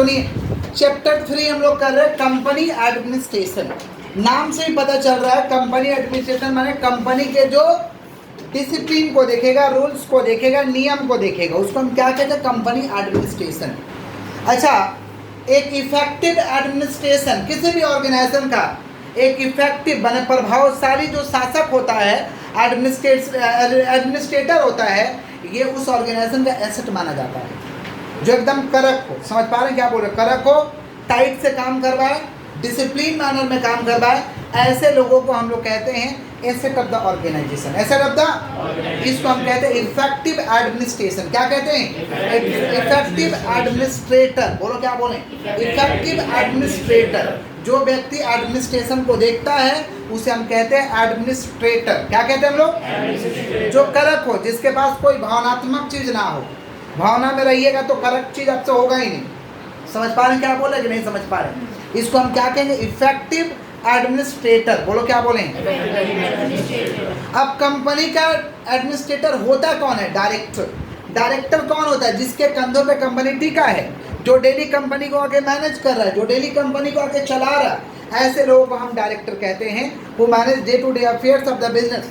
सुनिए, चैप्टर 3 हम लोग कर रहे हैं कंपनी एडमिनिस्ट्रेशन। नाम से ही पता चल रहा है कंपनी एडमिनिस्ट्रेशन माने कंपनी के जो डिसिप्लिन को देखेगा, रूल्स को देखेगा, नियम को देखेगा, उसको हम क्या कहते हैं? Company administration. अच्छा, एक इफेक्टिव एडमिनिस्ट्रेशन किसी भी ऑर्गेनाइजेशन का एक इफेक्टिव बने प्रभावशाली जो शासक होता है, एडमिनिस्ट्रेटर होता है, ये उस ऑर्गेनाइजेशन का एसेट माना जाता है, जो एकदम करक हो। समझ पा रहे हैं क्या बोल रहे? करक हो, टाइट से काम करवाए, डिसिप्लिन मैनर में काम करवाए, ऐसे लोगों को हम लोग कहते हैं asset of the organization. Asset of the, इसको हम कहते हैं इफेक्टिव एडमिनिस्ट्रेशन। क्या कहते हैं? Effective administrator. बोलो क्या बोले? Effective administrator. जो व्यक्ति एडमिनिस्ट्रेशन को देखता है उसे हम कहते हैं एडमिनिस्ट्रेटर। क्या कहते हैं हम लोग? जो करक हो, जिसके पास कोई भावनात्मक चीज ना हो। भावना में रहिएगा तो करक चीज आपसे होगा ही नहीं। समझ पा रहे हैं क्या बोले कि नहीं समझ पा रहे? इसको हम क्या कहेंगे? Effective administrator. बोलो क्या बोले? अब कंपनी का एडमिनिस्ट्रेटर होता कौन है? डायरेक्टर। डायरेक्टर कौन होता है? जिसके कंधों पे कंपनी टिका है, जो डेली कंपनी को आगे मैनेज कर रहा है, जो डेली कंपनी को आगे चला रहा है, ऐसे लोगों को हम डायरेक्टर कहते हैं। Who manage day to day affairs of the business.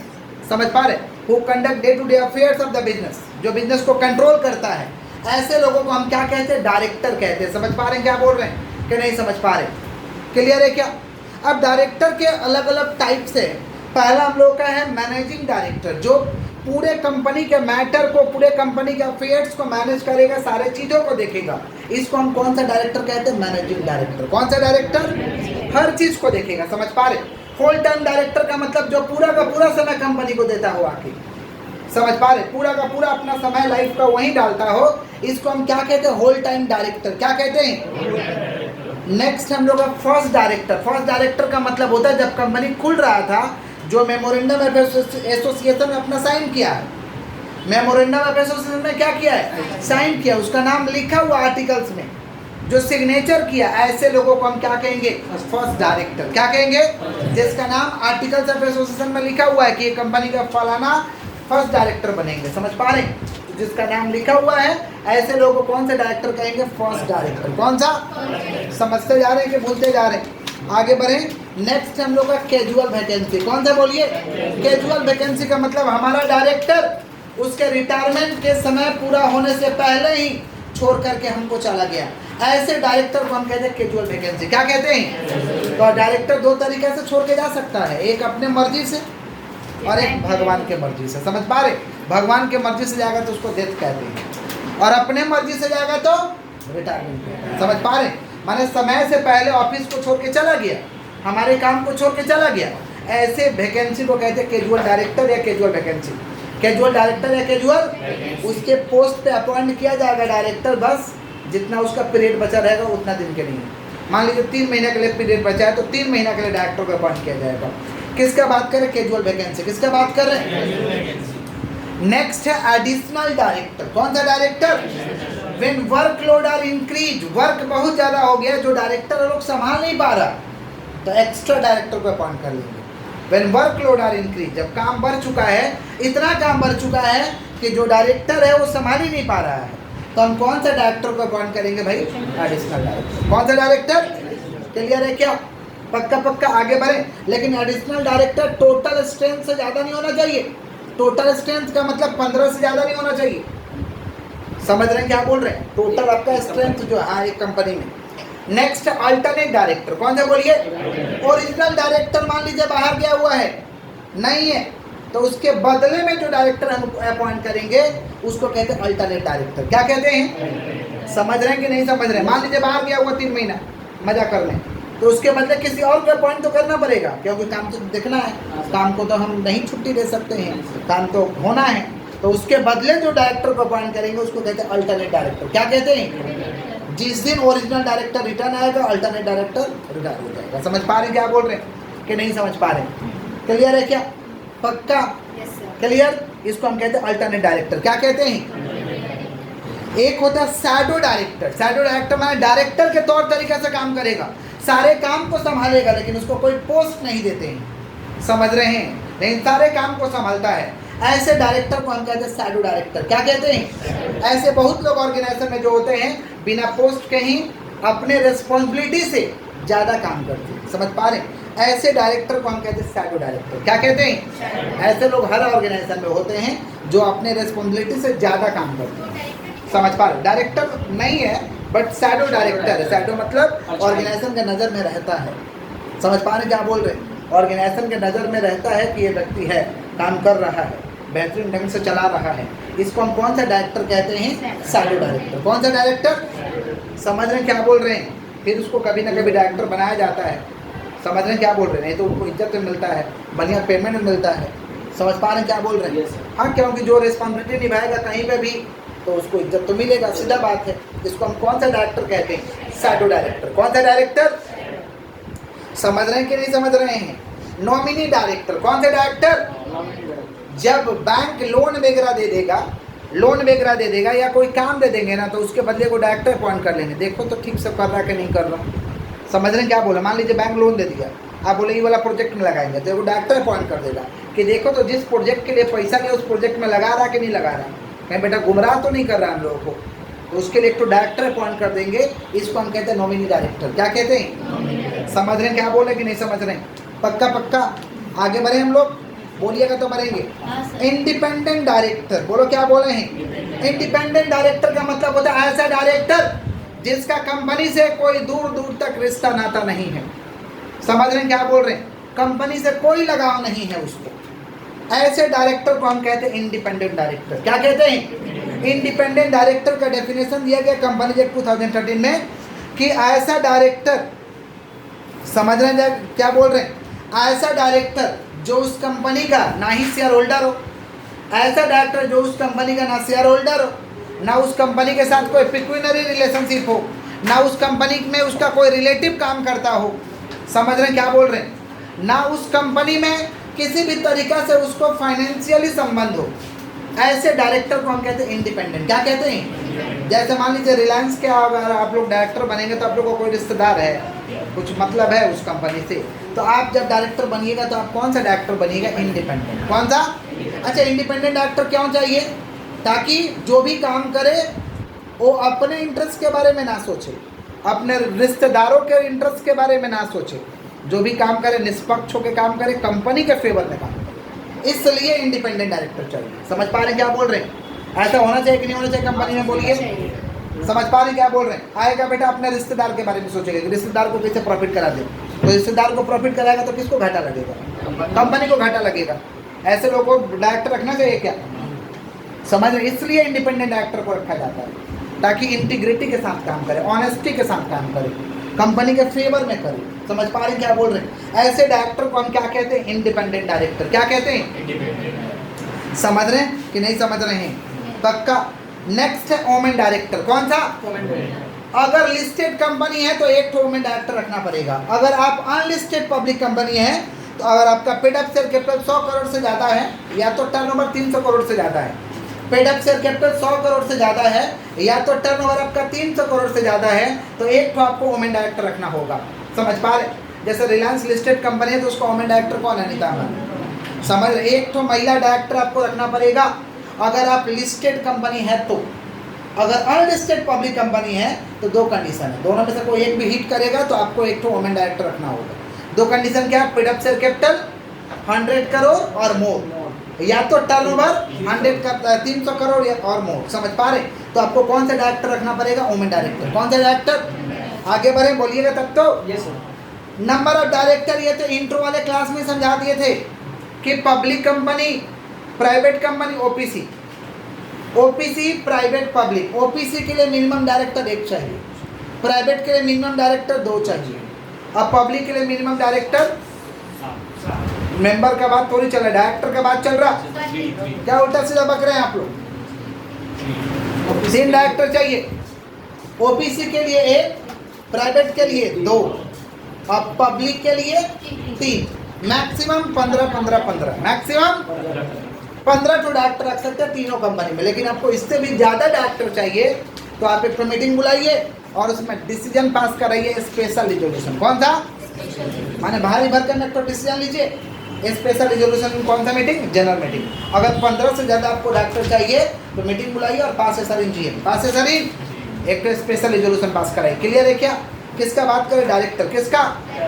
समझ पा रहे? Who conduct day to day affairs of the business, जो बिजनेस को कंट्रोल करता है, ऐसे लोगों को हम क्या कहते हैं? डायरेक्टर कहते हैं। समझ पा रहे हैं क्या बोल रहे हैं कि नहीं समझ पा रहे? क्लियर है क्या? अब डायरेक्टर के अलग अलग टाइप्स है। पहला हम लोग का है मैनेजिंग डायरेक्टर, जो पूरे कंपनी के मैटर को, पूरे कंपनी के अफेयर्स को मैनेज करेगा, सारे चीज़ों को देखेगा। इसको हम कौन सा डायरेक्टर कहते हैं? Managing director. कौन सा डायरेक्टर? हर चीज़ को देखेगा। समझ पा रहे? होल टाइम डायरेक्टर का मतलब जो पूरा का पूरा समय कंपनी को देता हो आके। समझ पा रहे? पूरा का पूरा अपना समय लाइफ का वहीं डालता हो, इसको हम क्या कहते हैं? Whole time director. क्या कहते हैं? नेक्स्ट हम लोग का फर्स्ट डायरेक्टर। फर्स्ट डायरेक्टर का मतलब होता है जब कंपनी खुल रहा था, जो मेमोरेंडम ऑफ एसोसिएशन में अपना साइन किया है, मेमोरेंडम ऑफ एसोसिएशन में क्या किया है? साइन किया, उसका नाम लिखा हुआ आर्टिकल्स में, जो सिग्नेचर किया, ऐसे लोगों को हम क्या कहेंगे? First director. क्या कहेंगे? जिसका नाम आर्टिकल्स ऑफ एसोसिएशन में लिखा हुआ है कि ये कंपनी का फलाना फर्स्ट डायरेक्टर बनेंगे। समझ पा रहे हैं? जिसका नाम लिखा हुआ है, ऐसे लोगों को कौन सा डायरेक्टर कहेंगे? First director. कौन सा? समझते जा रहे हैं कि भूलते जा रहे हैं? आगे बढ़े। नेक्स्ट हम लोग का कैजुअल वैकेंसी। कौन सा बोलिए? कैजुअल वैकेंसी का मतलब हमारा डायरेक्टर उसके रिटायरमेंट के समय पूरा होने से पहले ही छोड़ करके हमको चला गया, ऐसे डायरेक्टर को हम कहते हैं कैजुअल वैकेंसी। क्या कहते हैं? तो डायरेक्टर दो तरीके से छोड़ के जा सकता है, एक अपने मर्जी से और एक भगवान के मर्जी से। समझ पा रहे? भगवान के मर्जी से जाएगा तो उसको डेथ कहते हैं, और अपने मर्जी से जाएगा तो रिटायरमेंट। समझ पा रहे? माने समय से पहले ऑफिस को छोड़ के चला गया, हमारे काम को छोड़ के चला गया, ऐसे वैकेंसी को कहते हैं कैजुअल डायरेक्टर या कैजुअल वैकेंसी। कैजुअल डायरेक्टर या कैजुअल, उसके पोस्ट पे अपॉइंट किया जाएगा डायरेक्टर, बस जितना उसका पीरियड बचा रहेगा उतना दिन के लिए। मान लीजिए 3 महीने के लिए पीरियड बचा है तो 3 महीना के लिए डायरेक्टर को अपॉइंट किया जाएगा। किसका बात करें? Casual vacancy. किसका बात कर रहे हैं? नेक्स्ट है एडिशनल डायरेक्टर। कौन सा director? When workload are increase, work बहुत ज़्यादा हो गया, जो डायरेक्टर लोग संभाल नहीं पा रहा, तो एक्स्ट्रा डायरेक्टर को अपॉइंट कर लेंगे। व्हेन वर्कलोड आर इंक्रीज, जब काम बढ़ चुका है, इतना काम बढ़ चुका है कि जो डायरेक्टर है वो संभाल ही नहीं पा रहा है, तो हम कौन सा डायरेक्टर को अपॉइंट करेंगे भाई? Additional director. कौन सा डायरेक्टर? क्लियर है क्या? पक्का आगे बढ़े। लेकिन एडिशनल डायरेक्टर टोटल स्ट्रेंथ से ज़्यादा नहीं होना चाहिए। टोटल स्ट्रेंथ का मतलब 15 से ज़्यादा नहीं होना चाहिए। समझ रहे हैं क्या बोल रहे हैं? टोटल आपका स्ट्रेंथ जो है एक कंपनी में। Next alternate director. कौन सा बोलिए? ओरिजिनल डायरेक्टर मान लीजिए बाहर गया हुआ है, नहीं है, तो उसके बदले में जो डायरेक्टर हम अपॉइंट करेंगे उसको कहते हैं अल्टरनेट डायरेक्टर। क्या कहते हैं? समझ रहे हैं कि नहीं समझ रहे हैं? मान लीजिए बाहर गया हुआ 3 महीना मजा करने, तो उसके बदले किसी और को अपॉइंट तो करना पड़ेगा, क्योंकि काम तो देखना है, काम को तो हम नहीं छुट्टी दे सकते हैं, काम तो होना है। तो उसके बदले जो डायरेक्टर को अपॉइंट करेंगे उसको कहते हैं अल्टरनेट डायरेक्टर। क्या कहते हैं? जिस दिन ओरिजिनल डायरेक्टर रिटर्न आएगा, अल्टरनेट डायरेक्टर रिटायर हो जाएगा। समझ पा रहे हैं क्या बोल रहे हैं कि नहीं समझ पा रहे हैं? क्लियर है क्या? पक्का क्लियर? इसको हम कहते हैं अल्टरनेट डायरेक्टर। क्या कहते हैं? एक होता है शैडो डायरेक्टर। शैडो डायरेक्टर माने डायरेक्टर के तौर तरीके से काम करेगा, सारे काम को संभालेगा, लेकिन उसको कोई पोस्ट नहीं देते हैं। समझ रहे हैं? लेकिन सारे काम को संभालता है, ऐसे डायरेक्टर को हम कहते हैं शैडो डायरेक्टर। क्या कहते हैं? ऐसे बहुत लोग ऑर्गेनाइजेशन में जो होते हैं बिना पोस्ट के ही अपने रिस्पॉन्सिबिलिटी से ज़्यादा काम करते हैं। समझ पा रहे हैं? ऐसे डायरेक्टर को हम कहते हैं शैडो डायरेक्टर। क्या कहते हैं? ऐसे लोग हर ऑर्गेनाइजेशन में होते हैं जो अपने रिस्पॉन्सिबिलिटी से ज़्यादा काम करते हैं। समझ पा रहे? डायरेक्टर नहीं है बट शैडो डायरेक्टर है। शैडो मतलब ऑर्गेनाइजेशन के नज़र में रहता है। समझ पा रहे क्या बोल रहे हैं? ऑर्गेनाइजेशन के नज़र में रहता है कि ये व्यक्ति है, काम कर रहा है, बेहतरीन ढंग से चला रहा है। इसको हम कौन सा डायरेक्टर कहते हैं? Shadow director. कौन सा डायरेक्टर? समझ रहे हैं क्या बोल रहे हैं? फिर उसको कभी ना कभी डायरेक्टर बनाया जाता है। समझ रहे हैं क्या बोल रहे हैं? नहीं तो उनको इज्जत मिलता है, बढ़िया पेमेंट मिलता है। समझ पा रहे हैं क्या बोल रहे हैं? हाँ, क्योंकि जो रिस्पॉन्सिबिलिटी निभाएगा कहीं पे भी तो उसको इज्जत तो मिलेगा, सीधा बात है। इसको हम कौन सा डायरेक्टर कहते हैं? Shadow director. कौन सा डायरेक्टर? समझ रहे हैं कि नहीं समझ रहे हैं? Nominee director. कौन सा डायरेक्टर? जब बैंक लोन वगैरह दे देगा या कोई काम दे देंगे ना, तो उसके बदले को डायरेक्टर अपॉइंट कर लेंगे। देखो तो ठीक से कर रहा है कि नहीं कर रहा। समझ रहे हैं क्या बोला? मान लीजिए बैंक लोन दे दिया, आप बोले ये वाला प्रोजेक्ट में लगाएंगे, तो वो डायरेक्टर अपॉइंट कर देगा कि देखो तो जिस प्रोजेक्ट के लिए पैसा लिया उस प्रोजेक्ट में लगा रहा कि नहीं लगा रहा, कहीं बेटा गुमराह तो नहीं कर रहा हम लोगों को। तो उसके लिए एक तो डायरेक्टर अपॉइंट कर देंगे। इसको हम कहते हैं नॉमिनी डायरेक्टर। क्या कहते हैं? समझ रहे हैं क्या बोले कि नहीं समझ रहे हैं? पक्का आगे बढ़े हम लोग? बोलिएगा तो बढ़ेंगे। Independent director. बोलो क्या बोले हैं? इंडिपेंडेंट डायरेक्टर का मतलब होता है ऐसा डायरेक्टर जिसका कंपनी से कोई दूर दूर तक रिश्ता नाता नहीं है। समझ रहे हैं क्या बोल रहे हैं? कंपनी से कोई लगाव नहीं है उसको। ऐसे डायरेक्टर को हम कहते हैं इंडिपेंडेंट डायरेक्टर। क्या कहते हैं? इंडिपेंडेंट डायरेक्टर का डेफिनेशन दिया गया कंपनी एक्ट 2013 में कि ऐसा डायरेक्टर, समझ रहे हैं क्या बोल रहे हैं? ऐसा डायरेक्टर जो उस कंपनी का ना ही शेयर होल्डर हो, ऐसा डायरेक्टर जो उस कंपनी का ना शेयर होल्डर हो, ना उस कंपनी के साथ कोई पिक्यूनरी रिलेशनशिप हो, ना उस कंपनी में उसका कोई रिलेटिव काम करता हो। समझ रहे हैं क्या बोल रहे हैं? ना उस कंपनी में किसी भी तरीका से उसको फाइनेंशियली संबंध हो। ऐसे डायरेक्टर को हम कहते हैं इंडिपेंडेंट। क्या कहते हैं? जैसे मान लीजिए रिलायंस के अगर आप लोग डायरेक्टर बनेंगे तो आप लोगों को कोई रिश्तेदार है, कुछ मतलब है उस कंपनी से, तो आप जब डायरेक्टर बनिएगा तो आप कौन सा डायरेक्टर बनिएगा? इंडिपेंडेंट। कौन सा? अच्छा, इंडिपेंडेंट डायरेक्टर क्यों चाहिए? ताकि जो भी काम करे वो अपने इंटरेस्ट के बारे में ना सोचे, अपने रिश्तेदारों के इंटरेस्ट के बारे में ना सोचे। जो भी काम करे निष्पक्ष होकर काम करे, कंपनी के फेवर में काम करे। इसलिए इंडिपेंडेंट डायरेक्टर चाहिए। समझ पा रहे हैं क्या बोल रहे हैं? ऐसा होना चाहिए कि नहीं होना चाहिए कंपनी में? बोलिए। समझ पा रहे हैं क्या बोल रहे हैं? आएगा बेटा अपने रिश्तेदार के बारे में सोचेगा कि रिश्तेदार को कैसे प्रॉफिट करा दे, तो रिश्तेदार को प्रॉफिट कराएगा तो किसको घाटा लगेगा? कंपनी को घाटा लगेगा। ऐसे लोगों को डायरेक्टर रखना चाहिए क्या? समझ रहे? इसलिए इंडिपेंडेंट डायरेक्टर को रखा जाता है ताकि इंटीग्रिटी के साथ काम करे, ऑनेस्टी के साथ काम करे, कंपनी के फेवर में करे। समझ पा रहे हैं क्या बोल रहे हैं? ऐसे डायरेक्टर को हम क्या कहते हैं? Independent director. क्या कहते हैं? समझ रहे हैं कि नहीं समझ रहे हैं? पक्का। नेक्स्ट है वोमेन डायरेक्टर। कौन सा? अगर लिस्टेड कंपनी है तो एक तो वोमेन डायरेक्टर रखना पड़ेगा। अगर आप अनलिस्टेड पब्लिक कंपनी है तो अगर आपका paid up share capital 100 crore से ज़्यादा है या तो टर्नओवर 300 करोड़ से ज़्यादा है, paid up share capital 100 crore से ज़्यादा है या तो टर्नओवर आपका 300 करोड़ से ज़्यादा है, तो एक तो आपको वोमेन डायरेक्टर रखना होगा। समझ पा रहे? जैसे रिलायंस लिस्टेड कंपनी है तो उसका वोमेन डायरेक्टर कौन है? अनिता अंबानी। समझ रहे? एक तो महिला डायरेक्टर आपको रखना पड़ेगा अगर आप लिस्टेड कंपनी है तो। अगर अनलिस्टेड पब्लिक कंपनी है तो दो कंडीशन है, दोनों में से कोई एक भी हिट करेगा तो आपको एक तो वोमेन डायरेक्टर रखना होगा। दो कंडीशन क्या? Paid up share capital 100 crore और मोर, या तो टर्नओवर 300 करोड़ और मोर। समझ पा रहे? तो आपको कौन सा डायरेक्टर रखना पड़ेगा? Women director. कौन सा डायरेक्टर? आगे बढ़े, बोलिएगा तब तो। नंबर ऑफ डायरेक्टर ये तो इंट्रो वाले क्लास में समझा दिए थे कि public company, private company, OPC, OPC, private, public. OPC के लिए मिनिमम डायरेक्टर 1 चाहिए, प्राइवेट के लिए मिनिमम डायरेक्टर 2 चाहिए, अब पब्लिक के लिए मिनिमम डायरेक्टर, मेंबर का बात थोड़ी चल रहा है, डायरेक्टर का बात चल रहा। क्या उल्टा सीधा बक रहे हैं आप लोग? 3 डायरेक्टर चाहिए, ओपीसी के लिए 1, प्राइवेट के लिए 2 और पब्लिक के लिए 3। मैक्सिमम 15 मैक्सिमम 15 तो डायरेक्टर रख सकते हैं तीनों कंपनी में। लेकिन आपको इससे भी ज़्यादा डायरेक्टर चाहिए तो आप एक मीटिंग बुलाइए और उसमें डिसीजन पास कराइए, स्पेशल रिजोल्यूशन। कौन सा? माने भारी भरकम एक तो डिसीजन लीजिए। स्पेशल रिजोल्यूशन कौन सा मीटिंग? General meeting. अगर 15 से ज़्यादा आपको डायरेक्टर चाहिए तो मीटिंग बुलाइए और पास है सर इन जीएम, पास है सर इन एक तो स्पेशल रिजोल्यूशन पास कराई। क्लियर है क्या? किसका बात करें? डायरेक्टर। किसका?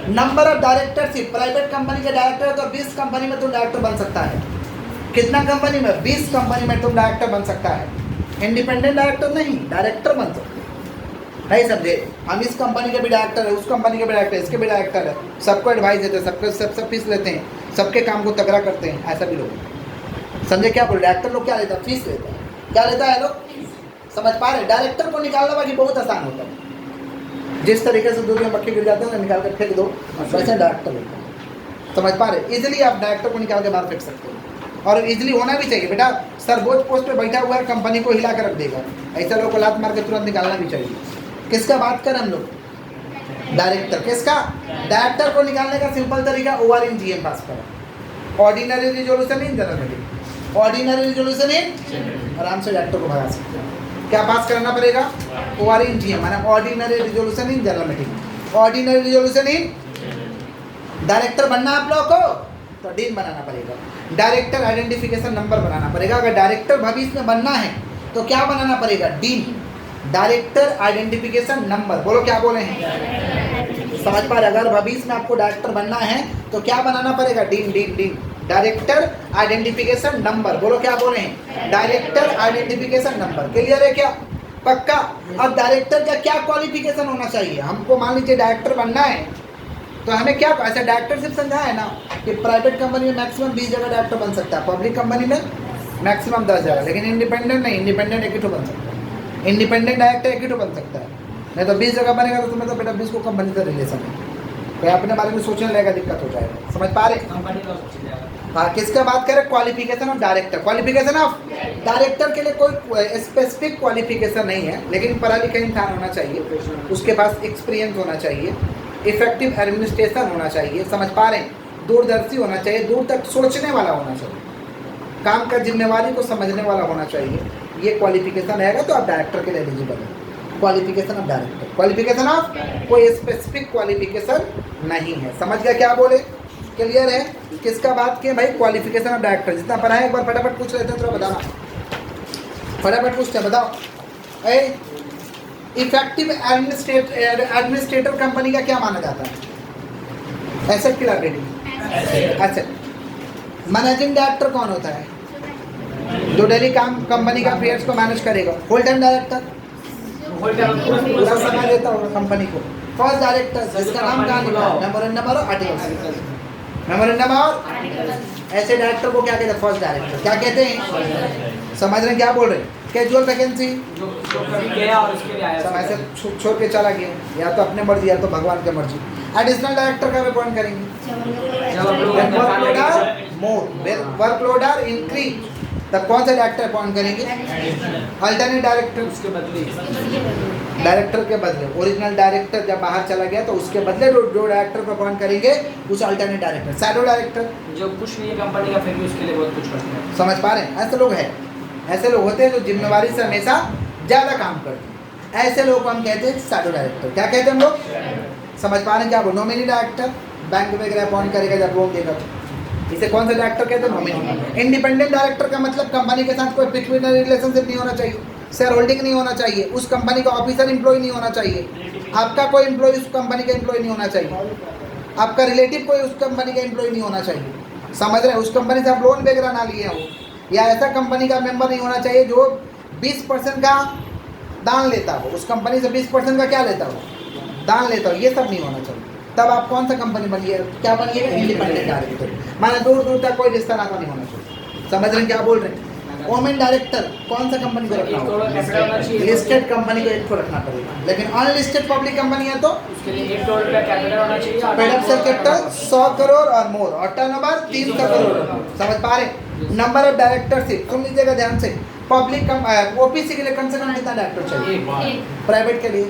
Number of directorship. Private company के डायरेक्टर तो 20 कंपनी में तुम डायरेक्टर बन सकता है। कितना कंपनी में? 20 कंपनी में तुम डायरेक्टर बन सकता है। इंडिपेंडेंट डायरेक्टर नहीं, डायरेक्टर बन सकते। नहीं समझे? हम इस कंपनी के भी डायरेक्टर है, उस कंपनी के भी डायरेक्टर है, इसके भी डायरेक्टर है, सबको एडवाइस देते हैं, सबको सब फीस लेते हैं, सबके काम को तगड़ा करते हैं, ऐसा भी लोग। समझे क्या बोल? डायरेक्टर लोग क्या लेता है? फीस लेता है। क्या लेता है लोग? समझ पा रहे? डायरेक्टर को निकालना बाकी बहुत आसान होता है। जिस तरीके से दूध में मक्खी गिर जाते हैं निकाल कर फेंक दो, वैसे डायरेक्टर होता है। समझ पा रहे? इजीली आप डायरेक्टर को निकाल के बाहर फेंक सकते हो, और इजीली होना भी चाहिए। बेटा सर्वोच्च पोस्ट पे बैठा हुआ है, कंपनी को हिला कर रख देगा, ऐसा लोगों को लात मार के तुरंत निकालना भी चाहिए। किसका बात करें हम लोग? डायरेक्टर। किसका? डायरेक्टर को निकालने का सिंपल तरीका ओआर इन जीएम पास करो। Ordinary resolution in general meeting. Ordinary resolution in, आराम से डायरेक्टर को भगा सकते हैं। क्या पास करना पड़ेगा? ओआर इन जीएम, माना ordinary resolution in general meeting. Ordinary resolution in, director बनना आप लोगों को तो डीन बनाना पड़ेगा। डायरेक्टर आइडेंटिफिकेशन नंबर बनाना पड़ेगा। अगर डायरेक्टर भविष्य में बनना है तो क्या बनाना पड़ेगा? Dean, director identification number. बोलो क्या बोले हैं? समझ पा रहे? अगर भविष्य में आपको डायरेक्टर बनना है तो क्या बनाना पड़ेगा? Dean dean dean, director identification number. बोलो क्या बोले हैं? Director identification number. क्लियर है क्या? पक्का? अब डायरेक्टर का क्या क्वालिफिकेशन होना चाहिए? हमको मान लीजिए डायरेक्टर बनना है तो हमें क्या, ऐसा डायरेक्टरशिप समझा है ना कि प्राइवेट कंपनी में मैक्सिमम 20 जगह डायरेक्टर बन सकता है, पब्लिक कंपनी में मैक्सिमम 10 जगह, लेकिन इंडिपेंडेंट नहीं, इंडिपेंडेंट एक ही बन सकता है। इंडिपेंडेंट डायरेक्टर एक ही बन सकता है, नहीं तो 20 जगह बनेगा तो तुम्हें तो बेटा 20 को कंपनी से रिलेशन है, तो अपने बारे में सोचने लगेगा, दिक्कत हो जाएगा। समझ पा रहे? हाँ, किसका बात करें? Qualification of director. Qualification of director के लिए कोई स्पेसिफिक क्वालिफिकेशन नहीं है, लेकिन पढ़ा लिखा इंसान होना चाहिए, उसके पास एक्सपीरियंस होना चाहिए, इफेक्टिव एडमिनिस्ट्रेशन होना चाहिए, समझ पा रहे हैं, दूरदर्शी होना चाहिए, दूर तक सोचने वाला होना चाहिए, काम का जिम्मेवारी को समझने वाला होना चाहिए। ये क्वालिफिकेशन रहेगा तो आप डायरेक्टर के लिए एलिजिबल है। Qualification of director, qualification of, कोई स्पेसिफिक क्वालिफिकेशन नहीं है। समझ गया क्या बोले? क्लियर है? किसका बात किए भाई? Qualification of director. जितना पढ़ा है एक बार फटाफट पूछ लेते हैं, थोड़ा बताना, फटाफट पूछते हैं, बताओ। इफेक्टिव एडमिनिस्ट्रेटर कंपनी का क्या माना जाता है? एसेट की लायबिलिटी, एसेट। मैनेजिंग डायरेक्टर कौन होता है? जो डेली काम कंपनी का अफेयर्स को मैनेज करेगा। फुल टाइम डायरेक्टर, पूरा समय देता होगा कंपनी को। फर्स्ट डायरेक्टर, जिसका नाम कहाँ लिखा है? मेमोरेंडम और आर्टिकल, मेमोरेंडम और ऐसे डायरेक्टर को क्या कहते हैं? First director. क्या कहते हैं? समझ रहे हैं क्या बोल रहे हैं? कैजुअल वैकेंसी, समय से छोड़ के चला गया, या तो अपने मर्जी या तो भगवान की मर्जी। एडिशनल डायरेक्टर का अपॉइंट करेंगे, वर्कलोड आर इंक्रीज, तब कौन सा डायरेक्टर अपॉइंट करेंगे? अल्टरनेट डायरेक्टर, उसके बदले, डायरेक्टर के बदले। ओरिजिनल डायरेक्टर जब बाहर चला गया तो उसके बदले जो डायरेक्टर को अपॉइंट करेंगे उस अल्टरनेट डायरेक्टर। शैडो डायरेक्टर, जो कुछ नहीं है कंपनी का फिर भी उसके लिए बहुत कुछ करते हैं। समझ पा रहे हैं? ऐसे लोग हैं, ऐसे लोग होते हैं जो जिम्मेवारी से हमेशा ज़्यादा काम करते हैं, ऐसे लोग को हम कहते हैं शैडो डायरेक्टर। क्या कहते हैं हम लोग? समझ पा रहे हैं क्या? नॉमिनी डायरेक्टर, बैंक वगैरह अपॉइंट करेगा जब लोन देगा तो, इसे कौन सा डायरेक्टर कहते हैं? नॉमिनी। इंडिपेंडेंट डायरेक्टर का मतलब कंपनी के साथ कोई पिक्यूलियर रिलेशनशिप नहीं होना चाहिए, शेयर होल्डिंग नहीं होना चाहिए, उस कंपनी का ऑफिसर एम्प्लॉय नहीं होना चाहिए, आपका कोई एम्प्लॉय उस कंपनी का एम्प्लॉय नहीं होना चाहिए, आपका रिलेटिव कोई उस कंपनी का एम्प्लॉय नहीं होना चाहिए। समझ रहे हैं? उस कंपनी से आप लोन वगैरह ना लिए हो, या ऐसा कंपनी का मेंबर नहीं होना चाहिए जो 20% का दान लेता हो, उस कंपनी से 20% का क्या लेता हो? दान लेता हो, ये सब नहीं होना चाहिए। तब आप कौन सा कंपनी बनिए, क्या बनिएगा? इंडिपेंडेंट डायरेक्टर, माने दूर दूर तक कोई रिश्ता नाता नहीं होना चाहिए। समझ रहे हैं क्या बोल रहे हैं? वोमेन डायरेक्टर कौन सा कंपनी को रखना होगा? लिस्टेड कंपनी को एक को रखना पड़ेगा, लेकिन अनलिस्टेड पब्लिक कंपनी है तो उसके लिए 1 करोड़ का कैपिटल होना चाहिए, पेड अप कैपिटल 100 करोड़ और मोर, और टर्नओवर 300 करोड़। समझ पा रहे? नंबर ऑफ डायरेक्टरशिप सुन लीजिएगा ध्यान से। पब्लिक ओपीसी के लिए कम से कम कितना डायरेक्टर चाहिए? प्राइवेट के लिए,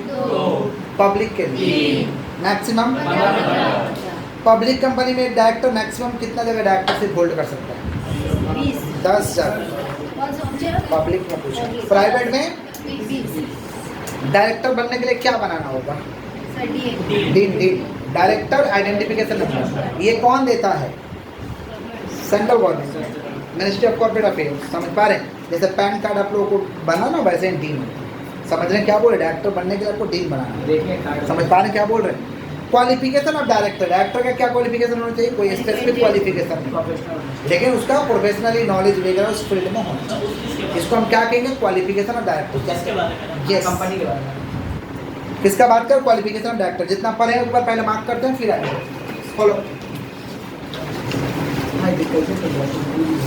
पब्लिक के लिए मैक्सिमम। पब्लिक कंपनी में डायरेक्टर मैक्सिमम कितना जगह डायरेक्टरशिप होल्ड कर सकता है? 10 जगह। पब्लिक में पूछा। प्राइवेट में डायरेक्टर बनने के लिए क्या बनाना होगा? Dean, director identification number. ये कौन देता है? Central government, ministry of corporate affairs. समझ पा रहे हैं? जैसे पैन कार्ड आप लोगों को बना ना, वैसे डीन समझ रहे हैं क्या बोल रहे हैं? डायरेक्टर बनने के लिए आपको टीम बनाना है। देखिए कार्ड समझ पा रहे हैं क्या बोल रहे हैं? क्वालिफिकेशन ऑफ डायरेक्टर, डायरेक्टर का क्या क्वालिफिकेशन होना चाहिए? कोई स्पेसिफिक क्वालिफिकेशन नहीं, प्रोफेशनल लेकिन उसका प्रोफेशनली नॉलेज वगैरह उस फील्ड में होना चाहिए। इसको हम क्या कहेंगे? Qualification of director. किसके बारे में? Yes. कंपनी के बारे में। किसका बात करें? Qualification of director. जितना पढ़े हैं ऊपर पहले मार्क करते हैं फिर आगे फॉलो। हाँ, कैसे